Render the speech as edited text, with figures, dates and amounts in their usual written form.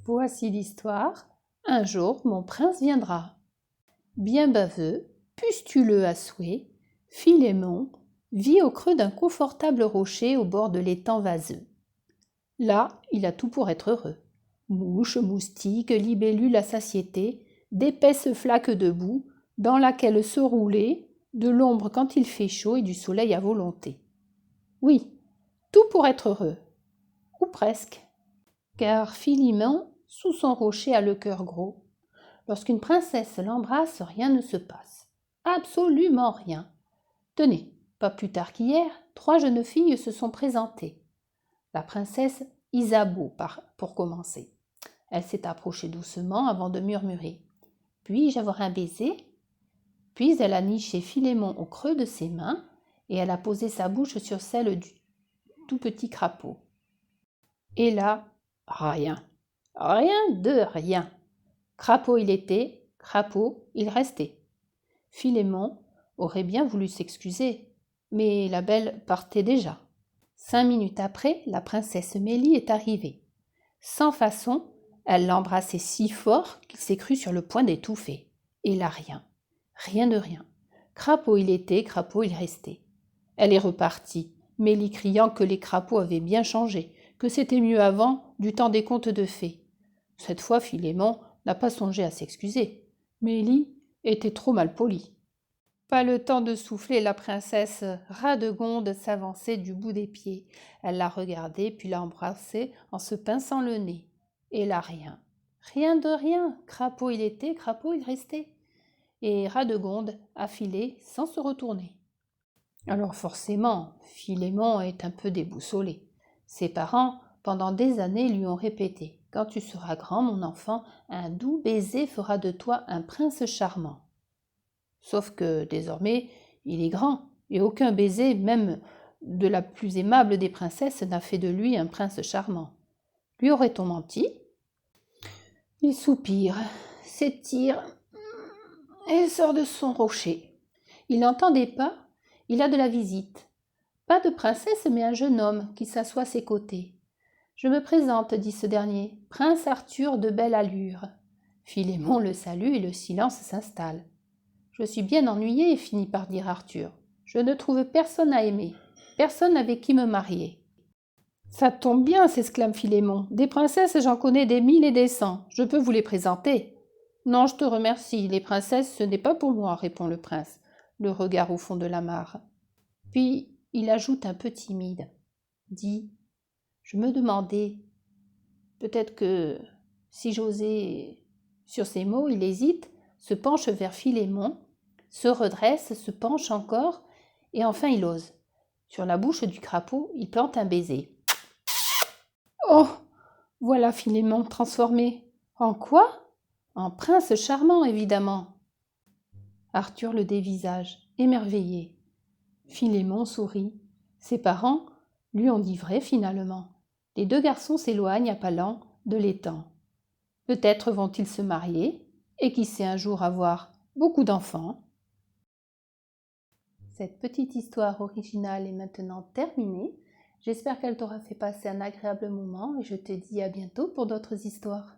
Voici l'histoire. Un jour, mon prince viendra. Bien baveux, pustuleux à souhait, Philémon vit au creux d'un confortable rocher au bord de l'étang vaseux. Là, il a tout pour être heureux. Mouches, moustiques, libellules à satiété, d'épaisses flaques de boue dans laquelle se rouler, de l'ombre quand il fait chaud et du soleil à volonté. Oui, tout pour être heureux. Ou presque. Car Philémon, sous son rocher, a le cœur gros. Lorsqu'une princesse l'embrasse, rien ne se passe. Absolument rien. Tenez, pas plus tard qu'hier, 3 jeunes filles se sont présentées. La princesse Isabeau, pour commencer. Elle s'est approchée doucement avant de murmurer. « Puis-je avoir un baiser ?» Puis elle a niché Philémon au creux de ses mains et elle a posé sa bouche sur celle du tout petit crapaud. Et là, rien. Rien de rien. Crapaud il était, crapaud il restait. Philémon aurait bien voulu s'excuser, mais la belle partait déjà. 5 minutes après, la princesse Mélie est arrivée. Sans façon, elle l'embrassait si fort qu'il s'est cru sur le point d'étouffer. Et là, rien. Rien de rien. Crapaud il était, crapaud il restait. Elle est repartie, Mélie criant que les crapauds avaient bien changé, que c'était mieux avant, du temps des contes de fées. Cette fois, Philémon n'a pas songé à s'excuser. Mélie était trop mal polie. Pas le temps de souffler, la princesse Radegonde s'avançait du bout des pieds. Elle l'a regardé, puis l'a embrassé en se pinçant le nez. Et là, rien. Rien de rien. Crapaud il était, crapaud il restait. Et Radegonde a filé sans se retourner. Alors forcément, Philémon est un peu déboussolé. Ses parents, pendant des années, lui ont répété « Quand tu seras grand, mon enfant, un doux baiser fera de toi un prince charmant. » Sauf que désormais, il est grand, et aucun baiser, même de la plus aimable des princesses, n'a fait de lui un prince charmant. Lui aurait-on menti? Il soupire, s'étire et sort de son rocher. Il entend des pas, il a de la visite. Pas de princesse, mais un jeune homme qui s'assoit à ses côtés. « Je me présente, dit ce dernier, prince Arthur de belle allure. » Philémon le salue et le silence s'installe. « Je suis bien ennuyé, finit par dire Arthur. Je ne trouve personne à aimer, personne avec qui me marier. » Ça tombe bien, s'exclame Philémon. Des princesses, j'en connais des 1000 et des 100. Je peux vous les présenter. Non, je te remercie. Les princesses, ce n'est pas pour moi, répond le prince, le regard au fond de la mare. Puis il ajoute un peu timide. Dit, je me demandais, peut-être que si j'osais. Sur ces mots, il hésite, se penche vers Philémon, se redresse, se penche encore, et enfin il ose. Sur la bouche du crapaud, il plante un baiser. Oh! Voilà Philémon transformé. En quoi? En prince charmant, évidemment. Arthur le dévisage, émerveillé. Philémon sourit. Ses parents lui ont dit vrai finalement. Les 2 garçons s'éloignent à pas lents de l'étang. Peut-être vont-ils se marier, et qui sait un jour avoir beaucoup d'enfants. Cette petite histoire originale est maintenant terminée. J'espère qu'elle t'aura fait passer un agréable moment et je te dis à bientôt pour d'autres histoires.